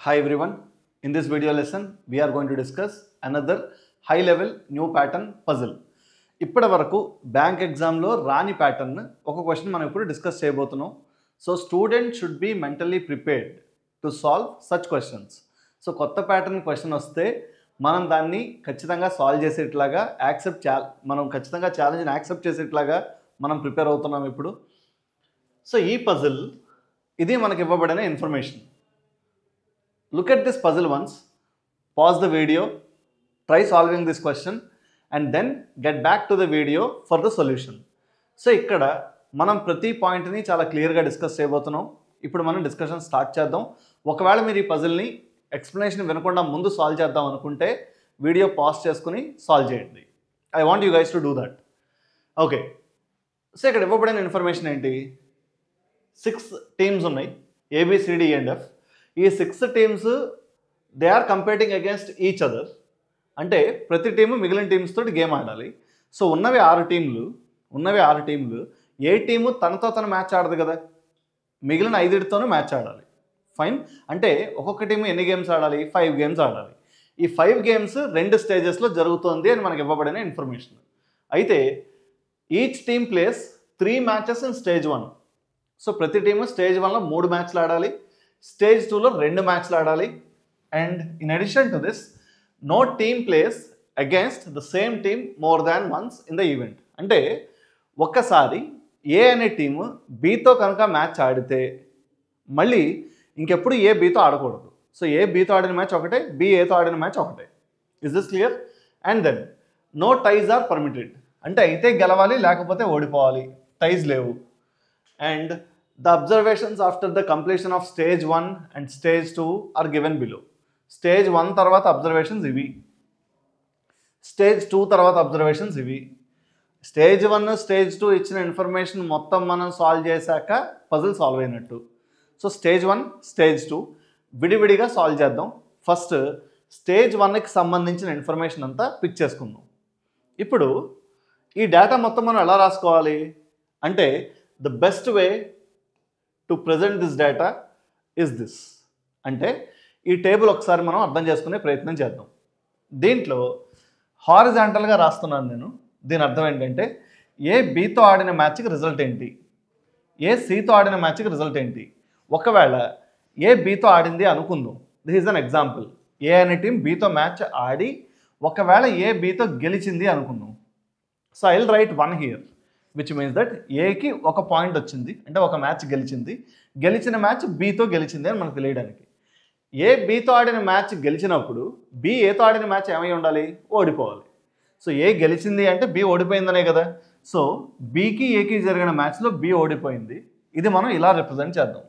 Hi everyone, in this video lesson we are going to discuss another high level new pattern puzzle. ఇప్పటి వరకు bank ఎగ్జామ్లో రాని pattern ఒక question మనం ఇప్పుడు డిస్కస్ చేయబోతున్నాం. So student should be mentally prepared to solve such questions. So కొత్త pattern question వస్తే మనం దాన్ని ఖచ్చితంగా సాల్వ్ చేసేట్లాగా మనం ఖచ్చితంగా ఛాలెంజ్ని యాక్సెప్ట్ చేసేట్లాగా మనం ప్రిపేర్ అవుతున్నాం ఇప్పుడు. సో ఈ పజిల్ ఇది మనకి ఇవ్వబడిన information. Look at this puzzle once, pause the video, try solving this question and then get back to the video for the solution. So ఇక్కడ మనం ప్రతి పాయింట్ని చాలా క్లియర్గా డిస్కస్ చేయబోతున్నాం. ఇప్పుడు మనం డిస్కషన్ స్టార్ట్ చేద్దాం. ఒకవేళ మీరు ఈ పజిల్ని ఎక్స్ప్లెనేషన్ వినకుండా ముందు సాల్వ్ చేద్దాం అనుకుంటే వీడియో పాజ్ చేసుకుని సాల్వ్ చేయండి. I want you guys to do that. Okay, so ఇక్కడ ఇవ్వబడిన ఇన్ఫర్మేషన్ ఏంటి? 6 టీమ్స్ ఉన్నాయి, ABCD and F. ఈ 6 teams they are competing against each other. అంటే ప్రతి టీము మిగిలిన టీమ్స్ తోటి గేమ్ ఆడాలి. సో ఉన్నవి 6 టీంలు. ఏ టీము తనతో తను మ్యాచ్ ఆడదు కదా, మిగిలిన 5తోనూ మ్యాచ్ ఆడాలి. ఫైన్. అంటే ఒక్కొక్క టీము ఎన్ని గేమ్స్ ఆడాలి? 5 గేమ్స్ ఆడాలి. ఈ 5 గేమ్స్ 2 స్టేజెస్లో జరుగుతుంది అని మనకి ఇవ్వబడిన ఇన్ఫర్మేషన్. అయితే each team plays 3 matches in stage 1. So ప్రతి టీము స్టేజ్ 1లో 3 మ్యాచ్లు ఆడాలి, స్టేజ్ 2లో 2 మ్యాచ్లు ఆడాలి. And in addition to this, no team plays against the same team more than once in the event. అంటే ఒక్కసారి ఏ అనే టీము బీతో కనుక మ్యాచ్ ఆడితే మళ్ళీ ఇంకెప్పుడు ఏ బీతో ఆడకూడదు. సో ఏ బీతో ఆడిన మ్యాచ్ ఒకటే, బి ఏతో ఆడిన మ్యాచ్ ఒకటే. Is this clear? And then no ties are permitted. అంటే అయితే గెలవాలి లేకపోతే ఓడిపోవాలి, టైజ్ లేవు. And the observations after the completion of stage 1 and stage 2 are given below. Stage 1 తర్వాత observations ఇవి, stage 2 తర్వాత observations ఇవి. stage 1 stage 2 ఇచ్చిన ఇన్ఫర్మేషన్ మొత్తం మనం సాల్వ్ చేశాక పజిల్ సాల్వ్ అయినట్టు. సో stage 1 stage 2 విడివిడిగా సాల్వ్ చేద్దాం. ఫస్ట్ stage 1కి సంబంధించిన ఇన్ఫర్మేషన్ అంతా పిక్ చేసుకుందాం. ఇప్పుడు ఈ డేటా మొత్తం మనం ఎలా రాసుకోవాలి అంటే the best way to present this data is this. అంటే ఈ టేబుల్ ఒకసారి మనం అర్థం చేసుకునే ప్రయత్నం చేద్దాం. దీంట్లో హారిజాంటల్గా రాస్తున్నాను నేను. దీని అర్థం ఏంటంటే ఏ బీతో ఆడిన మ్యాచ్కి రిజల్ట్ ఏంటి, ఏ సితో ఆడిన మ్యాచ్కి రిజల్ట్ ఏంటి. ఒకవేళ ఏ బీతో ఆడింది అనుకుందాం, దిస్ ఈజ్ అన్ ఎగ్జాంపుల్. ఏ అనే టీం బీతో మ్యాచ్ ఆడి ఒకవేళ ఏ బీతో గెలిచింది అనుకుందాం. So I will write 1 here, which means that ఏకి ఒక పాయింట్ వచ్చింది, అంటే ఒక మ్యాచ్ గెలిచింది. గెలిచిన మ్యాచ్ బీతో గెలిచింది అని మనకు తెలియడానికి. ఏ బీతో ఆడిన మ్యాచ్ గెలిచినప్పుడు బి ఏతో ఆడిన మ్యాచ్ ఏమై ఉండాలి? ఓడిపోవాలి. సో ఏ గెలిచింది అంటే బి ఓడిపోయిందనే కదా. సో బీకి ఏకి జరిగిన మ్యాచ్లో బి ఓడిపోయింది. ఇది మనం ఇలా రిప్రజెంట్ చేద్దాం.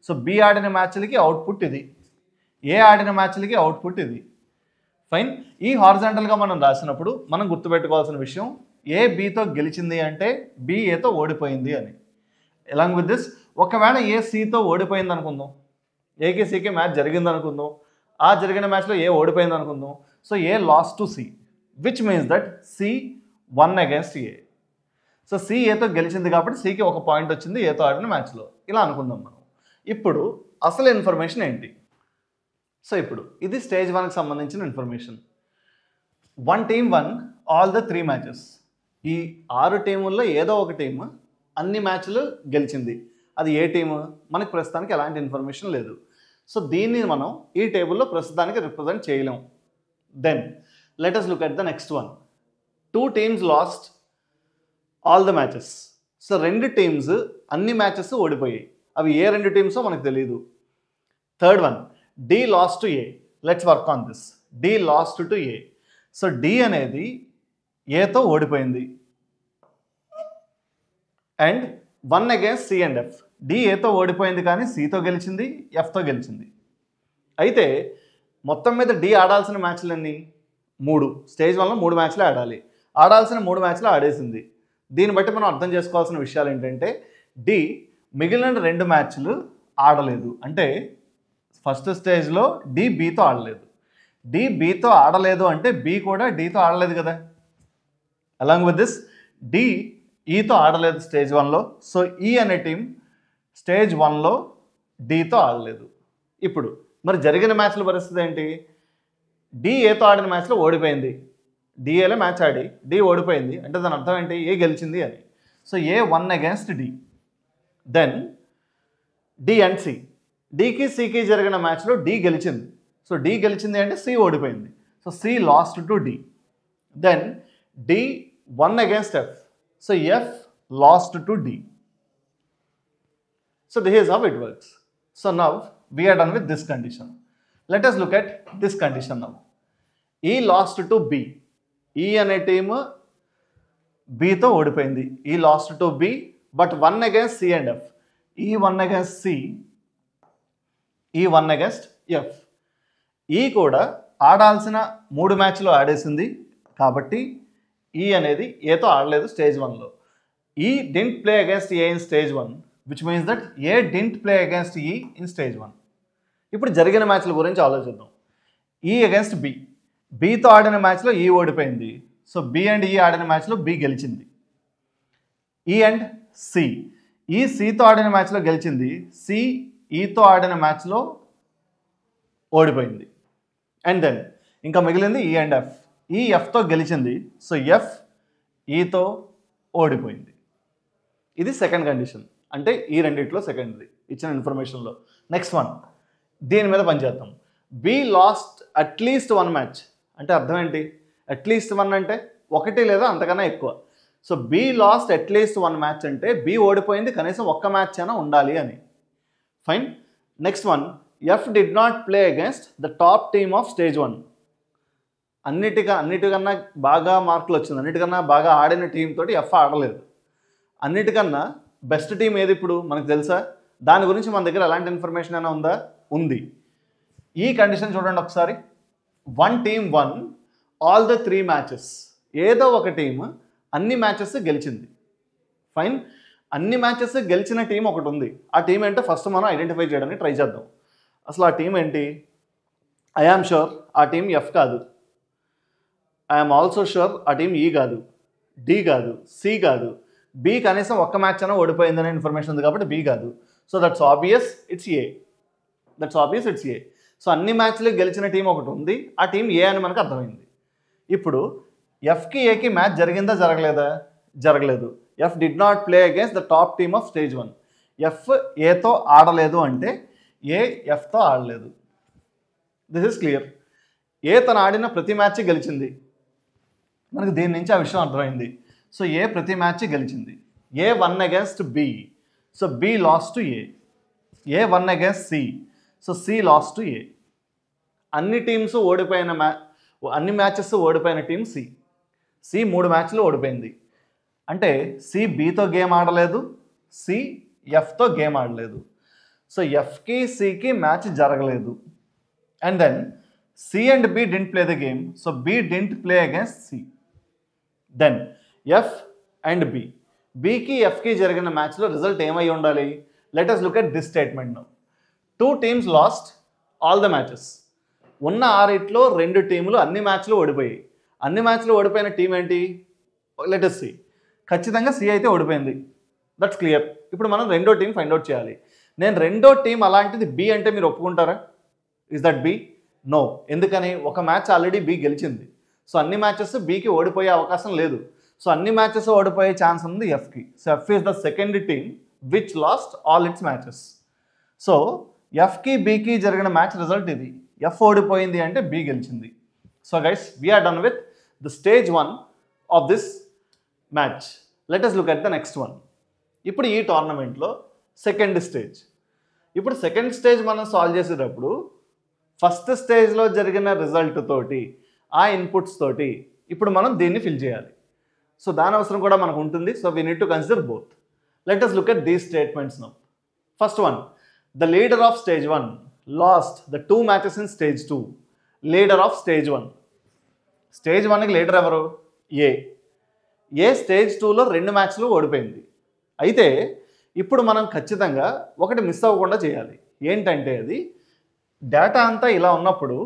సో బి ఆడిన మ్యాచ్లకి అవుట్పుట్ ఇది, ఏ ఆడిన మ్యాచ్లకి అవుట్పుట్ ఇది. ఫైన్. ఈ హారిజాంటల్గా మనం రాసినప్పుడు మనం గుర్తుపెట్టుకోవాల్సిన విషయం, ఏ బీతో గెలిచింది అంటే బి ఏతో ఓడిపోయింది అని. అలాంగ్ విత్ దిస్, ఒకవేళ ఏ సితో ఓడిపోయింది అనుకుందాం, ఏకి సికి మ్యాచ్ జరిగింది అనుకుందాం, ఆ జరిగిన మ్యాచ్లో ఏ ఓడిపోయింది అనుకుందాం. So A lost to C, which means that C won against A. So C ఏతో గెలిచింది కాబట్టి సికి ఒక పాయింట్ వచ్చింది ఏతో ఆడిన మ్యాచ్లో, ఇలా అనుకుందాం మనం. ఇప్పుడు అసలు ఇన్ఫర్మేషన్ ఏంటి? సో ఇప్పుడు ఇది స్టేజ్ 1కి సంబంధించిన information. 1 team one all the 3 matches. ఈ 6 టీముల్లో ఏదో ఒక టీము అన్ని మ్యాచ్లు గెలిచింది. అది ఏ టీము మనకి ప్రస్తుతానికి ఎలాంటి ఇన్ఫర్మేషన్ లేదు. సో దీన్ని మనం ఈ టేబుల్లో ప్రస్తుతానికి రిప్రజెంట్ చేయలేం. Then let us look at the next one. 2 teams lost all the matches. So 2 teams అన్ని మ్యాచెస్ ఓడిపోయాయి. అవి ఏ 2 టీమ్సో మనకు తెలియదు. Third one, D lost to A. Let's work on this. D lost to A. So D అనేది ఏతో ఓడిపోయింది. And 1 against C and F. D ఏతో ఓడిపోయింది కానీ సితో గెలిచింది, ఎఫ్తో గెలిచింది. అయితే మొత్తం మీద డి ఆడాల్సిన మ్యాచ్లు అన్నీ 3. స్టేజ్ 1లో 3 మ్యాచ్లే ఆడాలి. ఆడాల్సిన 3 మ్యాచ్లు ఆడేసింది. దీన్ని బట్టి మనం అర్థం చేసుకోవాల్సిన విషయాలు ఏంటంటే డి మిగిలిన 2 మ్యాచ్లు ఆడలేదు. అంటే ఫస్ట్ స్టేజ్లో డి బీతో ఆడలేదు. డి బీతో ఆడలేదు అంటే బి కూడా డితో ఆడలేదు కదా. అలాంగ్ విత్ దిస్, డి ఈతో ఆడలేదు స్టేజ్ 1లో. సో ఈ అనే టీం స్టేజ్ 1లో డితో ఆడలేదు. ఇప్పుడు మరి జరిగిన మ్యాచ్ల పరిస్థితి ఏంటి? డి ఏతో ఆడిన మ్యాచ్లో ఓడిపోయింది. డిఏలో మ్యాచ్ ఆడి డి ఓడిపోయింది అంటే దాని అర్థం ఏంటి? ఏ గెలిచింది అని. So A won against D. Then D and C. డికి సికి జరిగిన మ్యాచ్లో డి గెలిచింది. సో డి గెలిచింది అంటే సి ఓడిపోయింది. So C lost to D. Then D won against F. So F lost to D. So this is how it works. So now we are done with this condition. Let us look at this condition now. E lost to B. E అనే team Bతో ఓడిపోయింది. E lost to B but 1 against C and F. E 1 against C. E 1 against F. E కూడా ఆడాల్సిన 3 మ్యాచ్లు ఆడేసింది కాబట్టి E అనేది Aతో ఆడలేదు stage 1లో. E didn't play against A in stage 1. which means that A didn't play against E in stage 1. ఇప్పుడు జరిగిన మ్యాచ్ల గురించి ఆలోచిద్దాం. E against B. Bతో ఆడిన మ్యాచ్లో E ఓడిపోయింది. సో B అండ్ E ఆడిన మ్యాచ్లో B గెలిచింది. E and C. E Cతో ఆడిన మ్యాచ్లో గెలిచింది. C Eతో ఆడిన మ్యాచ్లో ఓడిపోయింది. అండ్ దెన్ ఇంకా మిగిలింది E అండ్ F. E Fతో గెలిచింది. సో F Eతో ఓడిపోయింది. ఇది సెకండ్ కండిషన్. అంటే ఈ రెండిట్లో సెకండ్ది ఇచ్చిన ఇన్ఫర్మేషన్లో. నెక్స్ట్ వన్, దీని మీద పనిచేద్దాం. బి లాస్ట్ అట్లీస్ట్ 1 మ్యాచ్ అంటే అర్థం ఏంటి? అట్లీస్ట్ 1 అంటే 1 లేదా అంతకన్నా ఎక్కువ. So B lost at least 1 match అంటే బి ఓడిపోయింది కనీసం 1 మ్యాచ్ అయినా ఉండాలి అని. Fine. Next one, F did not play against the top team of stage 1. అన్నిటికన్నా బాగా మార్కులు వచ్చింది, అన్నిటికన్నా బాగా ఆడిన టీం తోటి ఎఫ్ ఆడలేదు. అన్నిటికన్నా బెస్ట్ టీం ఏది ఇప్పుడు మనకు తెలుసా? దాని గురించి మన దగ్గర ఎలాంటి ఇన్ఫర్మేషన్ అయినా ఉందా? ఉంది. ఈ కండిషన్ చూడండి ఒకసారి. 1 team won all the 3 matches. ఏదో ఒక టీం అన్ని మ్యాచెస్ గెలిచింది. ఫైన్. అన్ని మ్యాచెస్ గెలిచిన టీం ఒకటి ఉంది. ఆ టీం ఏంటో ఫస్ట్ మనం ఐడెంటిఫై చేయడానికి ట్రై చేద్దాం. అసలు ఆ టీం ఏంటి? ఐ ఆమ్ షూర్ ఆ టీం ఎఫ్ కాదు. ఐఎమ్ ఆల్సో షూర్ ఆ టీం ఈ కాదు, డి కాదు, సి కాదు. బి కనీసం 1 మ్యాచ్ అయినా ఓడిపోయిందనే ఇన్ఫర్మేషన్ ఉంది కాబట్టి బి కాదు. So that's obvious it's a. So అన్ని మ్యాచ్లు గెలిచిన టీం ఒకటి ఉంది. ఆ టీం ఏ అని మనకు అర్థమైంది. ఇప్పుడు ఎఫ్కి ఏకి మ్యాచ్ జరిగిందా జరగలేదా? జరగలేదు. F did not play against the top team of stage 1. F ఏతో ఆడలేదు అంటే ఏ ఎఫ్తో ఆడలేదు. This is clear. ఏ తను ఆడిన ప్రతి మ్యాచ్ గెలిచింది. మనకు దీని నుంచి ఆ విషయం అర్థమైంది. సో ఏ ప్రతి మ్యాచ్ గెలిచింది. A 1 against B. So B lost to A. A 1 against C. So C lost to A. అన్ని టీమ్స్ ఓడిపోయిన అన్ని మ్యాచెస్ ఓడిపోయిన టీం C. C 3 మ్యాచ్లు ఓడిపోయింది. అంటే C Bతో గేమ్ ఆడలేదు, C Fతో గేమ్ ఆడలేదు. సో Fకి Cకి మ్యాచ్ జరగలేదు. అండ్ దెన్ C అండ్ B didn't play the game. So B didn't play against C. Then F and B. బికి ఎఫ్కి జరిగిన మ్యాచ్లో రిజల్ట్ ఏమై ఉండాలి? Let us look at this statement now. 2 teams lost all the matches. ఉన్న 6 2 టీములు అన్ని మ్యాచ్లు ఓడిపోయాయి. అన్ని మ్యాచ్లు ఓడిపోయిన టీం ఏంటి? Let us see. ఖచ్చితంగా సి అయితే ఓడిపోయింది. That's clear. ఇప్పుడు మనం రెండో టీం ఫైండ్ అవుట్ చేయాలి. నేను రెండో టీం అలాంటిది బి అంటే మీరు ఒప్పుకుంటారా? Is that B? నో. ఎందుకని? ఒక మ్యాచ్ ఆల్రెడీ బి గెలిచింది. సో అన్ని మ్యాచెస్ బికి ఓడిపోయే అవకాశం లేదు. సో అన్ని మ్యాచెస్ ఓడిపోయే ఛాన్స్ ఉంది ఎఫ్కి. So F is the second team which lost all its matches. So ఎఫ్కి బికి జరిగిన మ్యాచ్ రిజల్ట్ ఇది. ఎఫ్ ఓడిపోయింది అంటే బి గెలిచింది. So guys we're done with the stage 1 of this match. Let us look at the next one. ఇప్పుడు ఈ టోర్నమెంట్లో సెకండ్ స్టేజ్. ఇప్పుడు సెకండ్ స్టేజ్ మనం సాల్వ్ చేసేటప్పుడు ఫస్ట్ స్టేజ్లో జరిగిన రిజల్ట్ తోటి ఆ ఇన్పుట్స్ తోటి ఇప్పుడు మనం దీన్ని ఫిల్ చేయాలి. సో దాని అవసరం కూడా మనకు ఉంటుంది. So we need to consider both. Let us look at these statements now. First one, the leader of stage 1 lost the 2 matches in stage 2. Leader of stage 1. Stage 1కి లీడర్ ఎవరు? ఏ. ఏ stage 2లో 2 మ్యాచ్లు ఓడిపోయింది. అయితే ఇప్పుడు మనం ఖచ్చితంగా ఒకటి మిస్ అవ్వకుండా చేయాలి. ఏంటంటే అది డేటా అంతా ఇలా ఉన్నప్పుడు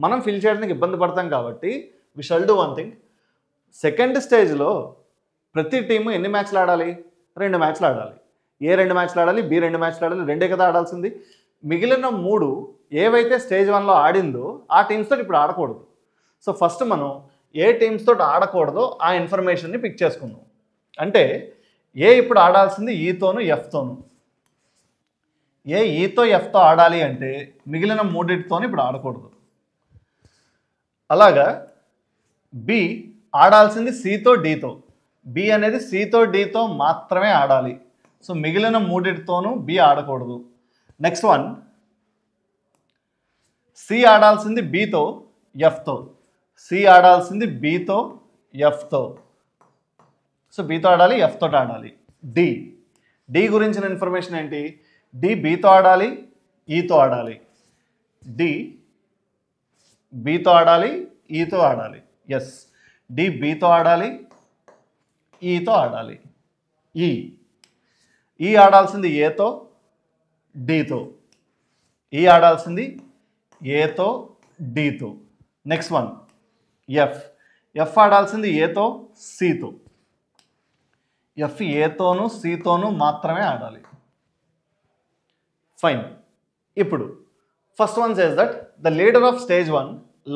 మనం ఫిల్ చేయడానికి ఇబ్బంది పడతాం కాబట్టి we shall do one thing. Second స్టేజ్లో ప్రతి టీము ఎన్ని మ్యాచ్లు ఆడాలి? 2 మ్యాచ్లు ఆడాలి. ఏ 2 మ్యాచ్లు ఆడాలి? బి 2 మ్యాచ్లు ఆడాలి. 2 కదా ఆడాల్సింది. మిగిలిన 3 ఏవైతే స్టేజ్ 1లో ఆడిందో ఆ టీమ్స్తో ఇప్పుడు ఆడకూడదు. సో ఫస్ట్ మనం ఏ టీమ్స్ తోటి ఆడకూడదో ఆ ఇన్ఫర్మేషన్ని పిక్ చేసుకుందాం. అంటే ఏ ఇప్పుడు ఆడాల్సింది ఈతోను ఎఫ్తోను. ఏ ఈతో ఎఫ్తో ఆడాలి అంటే మిగిలిన మూడింటితోని ఇప్పుడు ఆడకూడదు. అలాగా బి ఆడాల్సింది సితో డీతో. బి అనేది సితో డీతో మాత్రమే ఆడాలి. సో మిగిలిన మూడింటితోనూ బి ఆడకూడదు. నెక్స్ట్ వన్, సి ఆడాల్సింది బితో ఎఫ్తో. సి ఆడాల్సింది బితో ఎఫ్తో. సో బితో ఆడాలి, ఎఫ్తో ఆడాలి. డి డి గురించిన ఇన్ఫర్మేషన్ ఏంటి? డి బితో ఆడాలి, ఈతో ఆడాలి. డి బితో ఆడాలి, ఈతో ఆడాలి. ఎస్, డి బితో ఆడాలి, ఈతో ఆడాలి. ఈ ఆడాల్సింది ఏతో డీతో. ఈ ఆడాల్సింది ఏతో డీతో. నెక్స్ట్ వన్ ఎఫ్ ఆడాల్సింది ఏతో సితో. ఎఫ్ ఏతోను సితోను మాత్రమే ఆడాలి. ఫైన్. ఇప్పుడు first one says that the leader of stage 1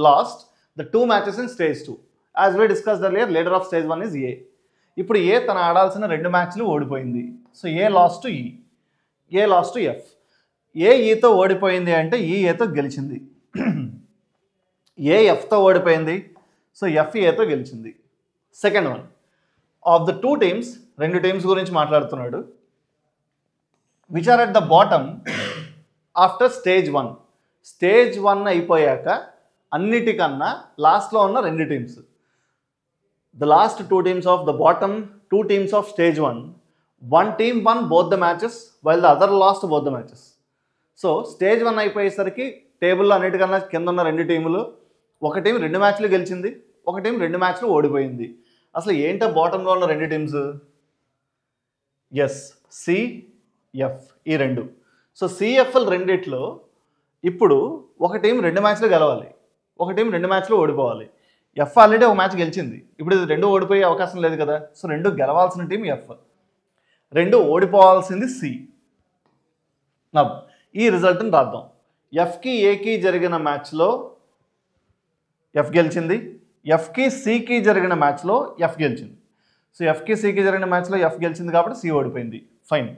lost the 2 matches in stage 2. As we discussed earlier, leader of stage 1 is A. ఇప్పుడు ఏ తన ఆడాల్సిన 2 మ్యాచ్లు ఓడిపోయింది. సో ఏ లాస్ టు ఈ, ఏ లాస్ టు ఎఫ్. ఏ ఈతో ఓడిపోయింది అంటే ఈ ఏతో గెలిచింది. ఏ ఎఫ్తో ఓడిపోయింది, సో ఎఫ్ ఏతో గెలిచింది. Second one, of the 2 teams, 2 teams గురించి మాట్లాడుతున్నాడు, which are at the bottom after stage 1. Stage 1 అయిపోయాక అన్నిటికన్నా లాస్ట్లో ఉన్న 2 teams. The last 2 teams of the bottom 2 teams of stage 1, one team won both the matches while the other lost both the matches. So stage 1 అయిపోయేసరికి టేబుల్లో అన్నిటికన్నా కింద ఉన్న 2 టీములు, ఒక టీం 2 మ్యాచ్లు గెలిచింది, ఒక టీం 2 మ్యాచ్లు ఓడిపోయింది. అసలు ఏంటో బాటంలో ఉన్న 2 టీమ్స్? Yes, CF. ఈ 2. సో సిఎఫ్ఎల్ రెండిట్లో ఇప్పుడు ఒక టీం 2 మ్యాచ్లు గెలవాలి, ఒక టీం 2 మ్యాచ్లు ఓడిపోవాలి. ఎఫ్ ఆల్రెడీ ఒక మ్యాచ్ గెలిచింది, ఇప్పుడు ఇది 2 ఓడిపోయే అవకాశం లేదు కదా. సో 2 గెలవాల్సిన టీం ఎఫ్, 2 ఓడిపోవాల్సింది సి. ఈ రిజల్ట్ని రాద్దాం. ఎఫ్కి ఏకి జరిగిన మ్యాచ్లో ఎఫ్ గెలిచింది, ఎఫ్కి సికి జరిగిన మ్యాచ్లో ఎఫ్ గెలిచింది. సో ఎఫ్కి సికి జరిగిన మ్యాచ్లో ఎఫ్ గెలిచింది కాబట్టి సి ఓడిపోయింది. ఫైన్.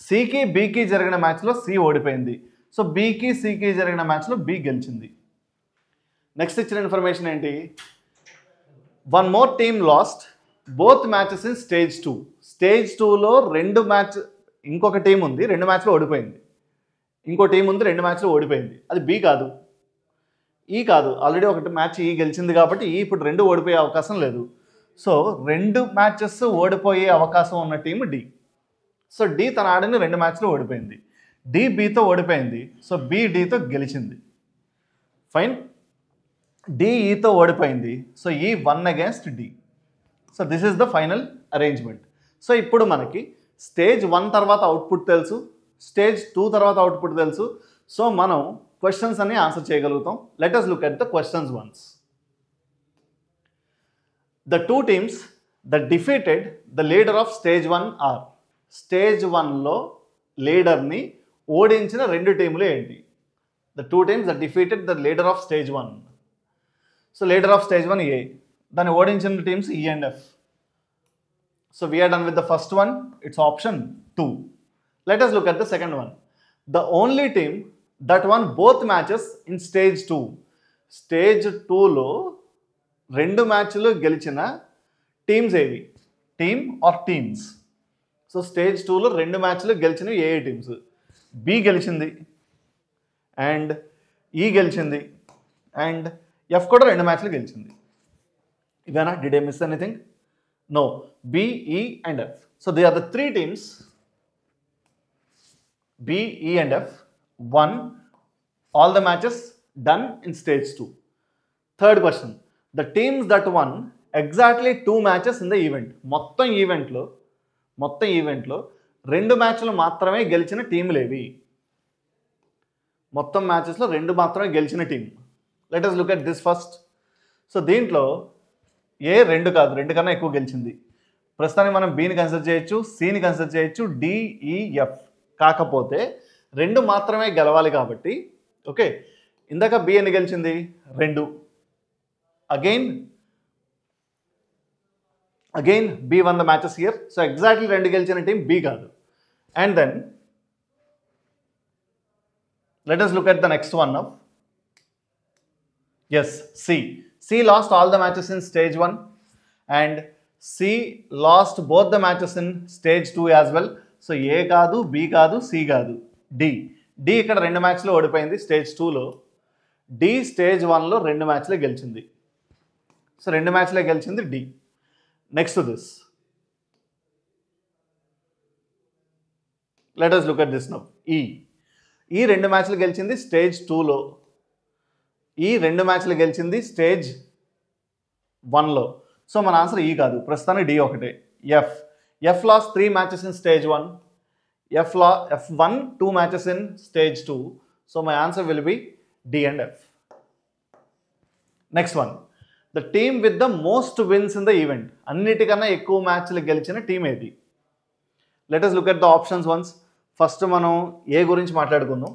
సికి బికి జరిగిన మ్యాచ్లో సి ఓడిపోయింది. సో బికి సికి జరిగిన మ్యాచ్లో బి గెలిచింది. నెక్స్ట్ ఇచ్చిన ఇన్ఫర్మేషన్ ఏంటి? One more team last both matches in stage 2. Stage 2లో 2 మ్యాచ్, ఇంకొక టీం ఉంది 2 మ్యాచ్లో ఓడిపోయింది, ఇంకో టీం ఉంది 2 మ్యాచ్లో ఓడిపోయింది. అది బి కాదు, ఈ కాదు. ఆల్రెడీ ఒకటి మ్యాచ్ ఈ గెలిచింది కాబట్టి ఈ ఇప్పుడు 2 ఓడిపోయే అవకాశం లేదు. సో 2 మ్యాచెస్ ఓడిపోయే అవకాశం ఉన్న టీం డి. సో డి తన ఆడిన 2 మ్యాచ్లో ఓడిపోయింది, డి బితో ఓడిపోయింది. సో బి డితో గెలిచింది. ఫైన్. డి ఈతో ఓడిపోయింది. So E 1 against D. So this is the final arrangement. సో ఇప్పుడు మనకి స్టేజ్ 1 తర్వాత అవుట్పుట్ తెలుసు, స్టేజ్ 2 తర్వాత అవుట్పుట్ తెలుసు. సో మనం క్వశ్చన్స్ అన్ని ఆన్సర్ చేయగలుగుతాం. Let us look at the questions once. The 2 teams that defeated the leader of stage 1 are. Stage 1లో లీడర్ని ఓడించిన 2 టీములు ఏంటి? The 2 teams that defeated the leader of stage 1. So leader of stage 1 A, దాన్ని ఓడించిన teams E and F. So we're done with the first one, it's option 2. Let us look at the second one. The only team that won both matches in stage 2. Stage 2లో 2 మ్యాచ్లు గెలిచిన teams ఏవి? Team or teams? So stage 2లో 2 మ్యాచ్లు గెలిచినవి ఏ teams? B గెలిచింది, and E గెలిచింది, అండ్ ఎఫ్ కూడా 2 మ్యాచ్లు గెలిచింది. ఇవేనా? Did I miss anything? No. B, E and F. So they are the 3 teams. B, E and F won all the matches done in stage 2. Third question. The teams that won exactly 2 matches in the event. మొత్తం ఈవెంట్లో 2 మ్యాచ్లు మాత్రమే గెలిచిన టీములు ఏవి? మొత్తం మ్యాచెస్లో 2 మాత్రమే గెలిచిన team. Let us look at this first. So దీంట్లో ఏ 2 కాదు, 2 కన్నా ఎక్కువ గెలిచింది. ప్రస్తుతానికి మనం బిని కన్సిడర్ చేయొచ్చు, సిని కన్సిడర్ చేయొచ్చు, డి, ఈ, ఎఫ్. కాకపోతే 2 మాత్రమే గెలవాలి కాబట్టి ఓకే, ఇందాక బి ఎన్ని గెలిచింది? 2. Again B won the matches here. So exactly 2 గెలిచిన టీం బి కాదు. And then let us look at the next one now. Yes, C lost all the matches in stage 1 and C lost both the matches in stage 2 as well. So A కాదు, B కాదు, C కాదు, D ఇక్కడ 2 మ్యాచ్లు ఓడిపోయింది stage 2లో. D stage 1లో 2 మ్యాచ్లే గెలిచింది. So 2 మ్యాచ్లే గెలిచింది D. Next this, let us look at this now. ఈ 2 మ్యాచ్లు గెలిచింది స్టేజ్ 2లో, ఈ 2 మ్యాచ్లు గెలిచింది స్టేజ్ 1లో. సో మన ఆన్సర్ ఈ కాదు, ప్రస్తుతానికి డి ఒకటే. F lost 3 matches in stage 1, F won 2 matches in stage 2. So my answer will be D and F. Next one, the team with the most wins in the event. అన్నిటికన్నా ఎక్కువ మ్యాచ్లు గెలిచిన team ఏది? Let us look at the options once. First మనం A గురించి మాట్లాడుకుందాం.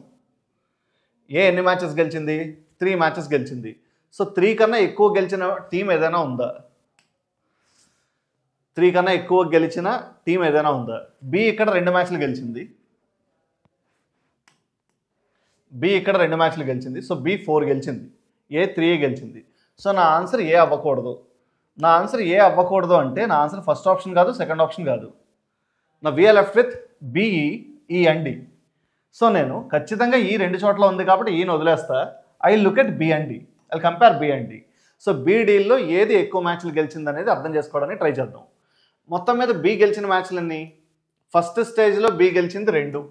ఏ ఎన్ని matches గెలిచింది? 3 మ్యాచెస్ గెలిచింది. సో 3 కన్నా ఎక్కువ గెలిచిన టీం ఏదైనా ఉందా? 3 కన్నా ఎక్కువ గెలిచిన టీం ఏదైనా ఉందా? బి ఇక్కడ 2 మ్యాచ్లు గెలిచింది. సో బి 4 గెలిచింది. ఏ 3 గెలిచింది. సో నా ఆన్సర్ ఏ అవ్వకూడదు. అంటే నా ఆన్సర్ ఫస్ట్ ఆప్షన్ కాదు, సెకండ్ ఆప్షన్ కాదు. నా we are left with B E, E and D. So నేను ఖచ్చితంగా ఈ 2 చోట్ల ఉంది కాబట్టి ఈని వదిలేస్తా. I look at B and D, I compare B and D. So B డీల్లో ఏది ఎక్కువ మ్యాచ్లు గెలిచింది అనేది అర్థం చేసుకోవడానికి ట్రై చేద్దాం. మొత్తం మీద బి గెలిచిన మ్యాచ్లన్నీ, ఫస్ట్ స్టేజ్లో బి గెలిచింది 2,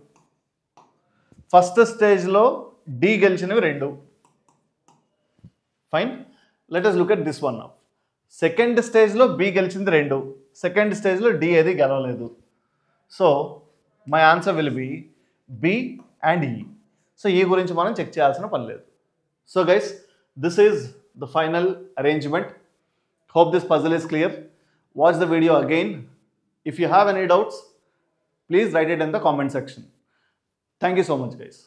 ఫస్ట్ స్టేజ్లో డి గెలిచినవి 2. Fine, let us look at this one now. Second స్టేజ్లో బి గెలిచింది 2, సెకండ్ స్టేజ్లో డి ఏది గెలవలేదు. So my answer will be B and E. So ఈ గురించి మనం చెక్ చేయాల్సిన పని లేదు. So guys, this is the final arrangement. Hope this puzzle is clear. Watch the video again. If you have any doubts, please write it in the comment section. Thank you so much guys.